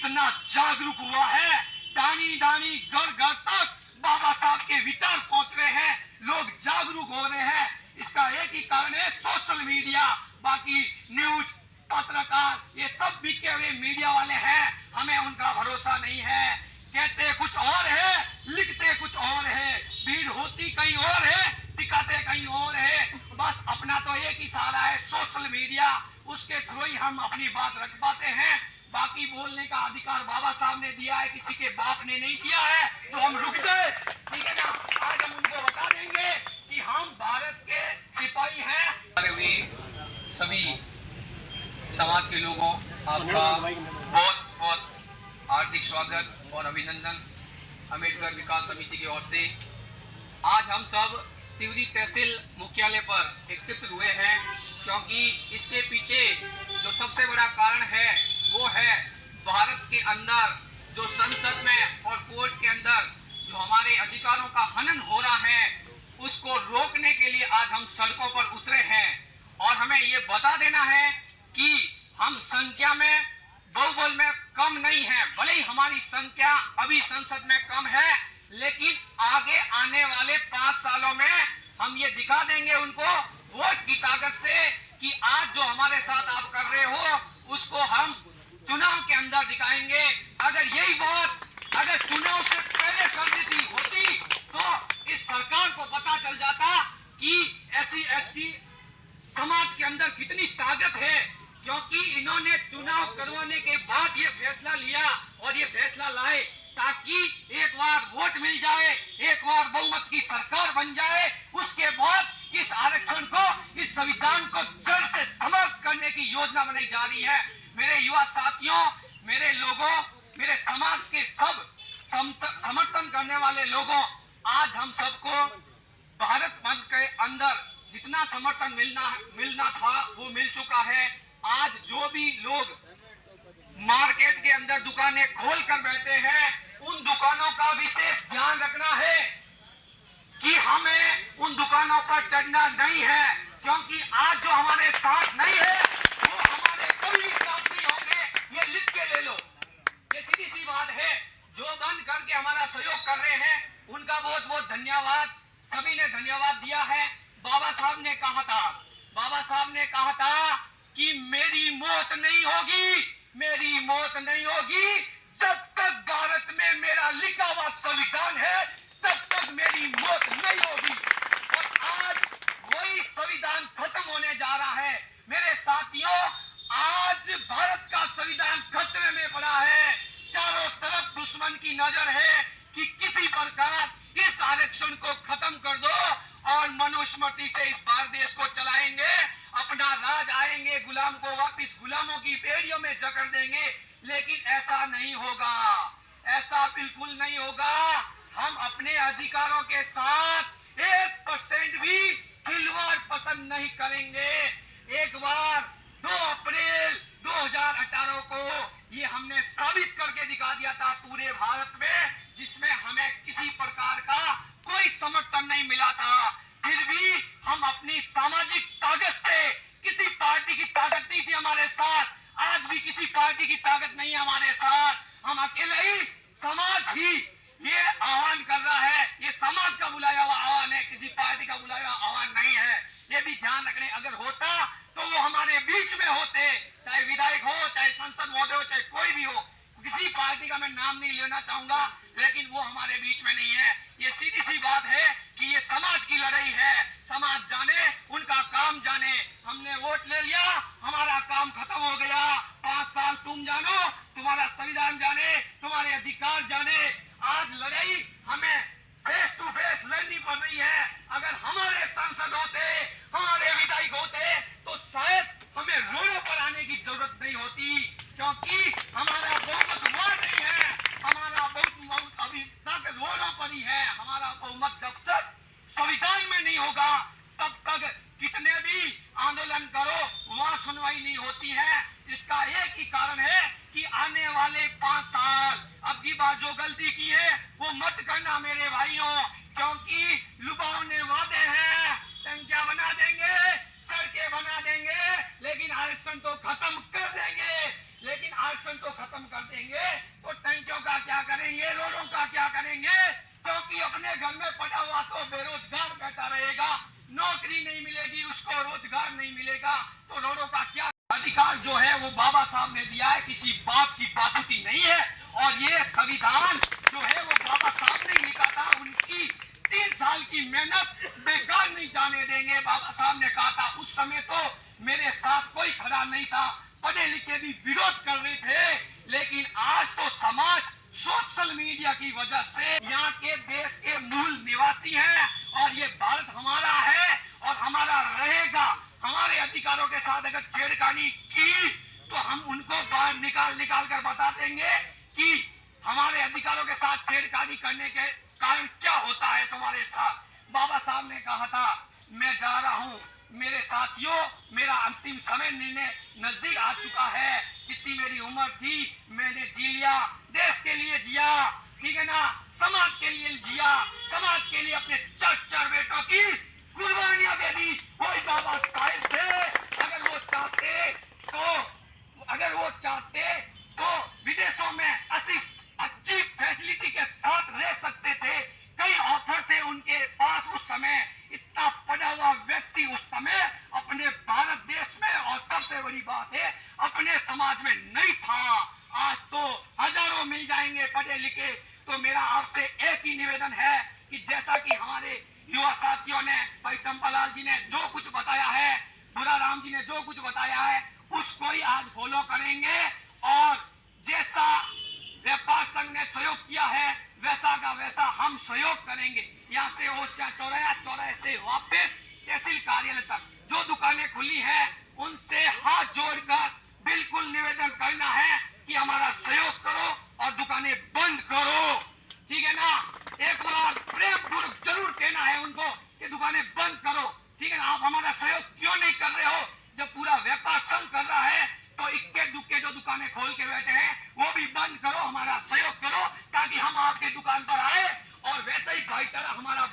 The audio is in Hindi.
इतना जागरूक हुआ है, दानी दानी घर घर तक बाबा साहब के विचार पहुंच रहे हैं, लोग जागरूक हो रहे हैं। इसका एक ही कारण है सोशल मीडिया। बाकी न्यूज पत्रकार ये सब बिके हुए मीडिया वाले हैं, हमें उनका भरोसा नहीं है। कहते कुछ और है, लिखते कुछ और है, भीड़ होती कहीं और है, दिखाते कहीं और है। बस अपना तो एक ही सहारा है सोशल मीडिया, उसके थ्रू ही हम अपनी बात रख पाते हैं। बाकी बोलने का अधिकार बाबा साहब ने दिया है, किसी के बाप ने नहीं दिया है तो हम रुक जाए, ठीक है ना। आज हम उनको बता देंगे कि हम भारत के सिपाही हैं। सभी समाज के लोगों आपका बहुत बहुत हार्दिक स्वागत और अभिनंदन अम्बेडकर विकास समिति की ओर से। आज हम सब तिवरी तहसील मुख्यालय पर एकत्रित हुए हैं क्योंकि इसके पीछे जो सबसे बड़ा कारण है वो है भारत के अंदर जो संसद में और कोर्ट के अंदर जो हमारे अधिकारों का हनन हो रहा है उसको रोकने के लिए आज हम सड़कों पर उतरे हैं। और हमें ये बता देना है कि हम संख्या में बहुबल में कम नहीं है, भले ही हमारी संख्या अभी संसद में कम है, लेकिन आगे आने वाले 5 सालों में हम ये दिखा देंगे उनको वोट की ताकत से कि आज जो हमारे साथ आप कर रहे हो उसको हम चुनाव के अंदर दिखाएंगे। अगर यही बात अगर चुनाव से पहले कर दी होती तो इस सरकार को पता चल जाता कि SC/ST समाज के अंदर कितनी ताकत है, क्योंकि इन्होंने चुनाव करवाने के बाद ये फैसला लिया और ये फैसला लाए ताकि एक बार वोट मिल जाए, एक बार बहुमत की सरकार बन जाए, उसके बाद इस आरक्षण को, इस संविधान को जड़ से समाप्त करने की योजना बनाई जा रही है। मेरे युवा साथियों, मेरे लोगों, मेरे समाज के सब समर्थन करने वाले लोगों, आज हम सबको भारत बंद के अंदर जितना समर्थन मिलना था वो मिल चुका है। आज जो भी लोग मार्केट के अंदर दुकानें खोल कर बैठे हैं उन दुकानों का विशेष ध्यान रखना है कि हमें उन दुकानों पर चढ़ना नहीं है, क्योंकि आज जो हमारे साथ नहीं है वो हमारे कभी साथ नहीं होंगे। ये लिख के ले लो, ये सीधी सी बात है। जो बंद करके हमारा सहयोग कर रहे हैं उनका बहुत बहुत धन्यवाद, सभी ने धन्यवाद दिया है। बाबा साहब ने कहा था कि मेरी मौत नहीं होगी, मेरी मौत नहीं होगी जब तक भारत में मेरा लिखा हुआ संविधान है, तब तक मेरी मौत नहीं होगी। और आज वही संविधान खत्म होने जा रहा है। मेरे साथियों, आज भारत का संविधान खतरे में पड़ा है। चारों तरफ दुश्मन की नजर है कि किसी प्रकार इस आरक्षण को खत्म कर दो और मनुस्मृति से इस भारत देश को चलाएंगे, अपना राज आएंगे, गुलाम को वापिस गुलामों की बेड़ियों में जकड़ देंगे। लेकिन ऐसा नहीं होगा, ऐसा बिल्कुल नहीं होगा। हम अपने अधिकारों के साथ 1% भी खिलवाड़ पसंद नहीं करेंगे। एक बार 2 अप्रैल 2018 को ये हमने साबित करके दिखा दिया था पूरे भारत में, जिसमें हमें किसी प्रकार का कोई समर्थन नहीं मिला था। फिर भी हम अपनी सामाजिक ताकत से, किसी पार्टी की ताकत नहीं थी हमारे साथ, आज भी किसी पार्टी की ताकत नहीं है हमारे साथ। हम अकेले ही, समाज ही ये आह्वान कर रहा है, ये समाज का बुलाया हुआ आह्वान है, किसी पार्टी का बुलाया हुआ आह्वान नहीं है। ये भी ध्यान रखने, अगर होता तो वो हमारे बीच में होते, चाहे विधायक हो, चाहे संसद महोदय हो, चाहे कोई भी हो। किसी पार्टी का मैं नाम नहीं लेना चाहूंगा, लेकिन वो हमारे बीच में नहीं है। ये सीधी सी बात है कि ये समाज की लड़ाई है, समाज जाने, उनका काम जाने। हमने वोट ले लिया, हमारा काम खत्म हो गया। 5 साल तुम जानो, तुम्हारा संविधान जाने, तुम्हारे अधिकार जाने। आज लड़ाई हमें फेस टू फेस लड़नी पड़ रही है। अगर हमारे सांसद होते, हमारे विधायक होते तो शायद हमें रोडों पर आने की जरूरत नहीं होती, क्योंकि हमारा बहुमत वहां नहीं है, हमारा बहुमत अभी तक रोडों पर ही है। हमारा बहुमत जब तक संविधान में नहीं होगा तब तक कितने भी आंदोलन करो वहां सुनवाई नहीं होती है। इसका एक ही कारण है कि आने वाले 5 साल, अब की बार जो गलती की है वो मत करना मेरे भाइयों, क्योंकि लुभावने वादे हैं, संख्या बना देंगे, सड़कें बना देंगे, लेकिन आरक्षण तो खत्म कर देंगे। लेकिन आरक्षण तो खत्म कर देंगे तो टंकियों का क्या करेंगे, रोडों का क्या करेंगे? क्योंकि अपने घर में पड़ा हुआ तो बेरोजगार बैठा रहेगा, नौकरी नहीं मिलेगी, उसको रोजगार नहीं मिलेगा, तो रोडों का क्या? अधिकार जो है वो बाबा साहब ने दिया है, किसी बाप की बापूती नहीं है। और ये संविधान जो है वो बाबा साहब ने लिखा था, उनकी 3 साल की मेहनत बेकार नहीं जाने देंगे। बाबा साहब ने कहा था, उस समय तो मेरे साथ कोई खड़ा नहीं था, पढ़े लिखे भी विरोध कर रहे थे, लेकिन आज तो समाज सोशल मीडिया की वजह से यहाँ के देश के मूल निवासी हैं और ये भारत हमारा है और हमारा रहेगा। हमारे अधिकारों के साथ अगर छेड़खानी की तो हम उनको बाहर निकाल कर बता देंगे कि हमारे अधिकारों के साथ छेड़खानी करने के कारण क्या होता है तुम्हारे साथ। बाबा साहब ने कहा था, मैं जा रहा हूँ मेरे साथियों, मेरा अंतिम समय नजदीक आ चुका है, जितनी मेरी उम्र थी मैंने जी लिया, देश के लिए जिया, ठीक है ना, समाज के लिए जिया, समाज के लिए अपने 4 बेटों की कुर्बानियां दे दी। वही बाबा साहेब थे। अगर वो चाहते तो विदेशों में अच्छी फैसिलिटी के साथ रह सकते थे। कई ऑफर थे उनके पास उस समय, इतना पढ़ा हुआ व्यक्ति उस समय अपने भारत देश में और सबसे बड़ी बात है अपने समाज में नहीं था। आज तो हजारों मिल जाएंगे पढ़े लिखे। तो मेरा आपसे एक ही निवेदन है कि जैसा कि हमारे युवा साथियों ने, भाई चंपालाल जी ने जो कुछ बताया है, बुरा राम जी ने जो कुछ बताया है, उसको ही आज फॉलो करेंगे। और जैसा व्यापार संघ ने सहयोग किया है वैसा का वैसा हम सहयोग करेंगे। यहाँ से ओसिया चौराहे से वापस तहसील कार्यालय तक जो दुकानें खुली हैं उनसे हाथ जोड़कर बिल्कुल निवेदन करना है कि हमारा सहयोग करो और दुकानें बंद करो, ठीक है ना। एक बार प्रेम पूर्वक जरूर कहना है उनको कि दुकानें बंद करो, ठीक है ना। आप हमारा सहयोग क्यों नहीं कर रहे हो? जब पूरा व्यापार संघ कर रहा है तो इक्के दुक्के जो दुकानें खोल के बैठे हैं वो भी बंद करो, हमारा सहयोग करो ताकि हम आपके दुकान पर आए और वैसे ही भाईचारा हमारा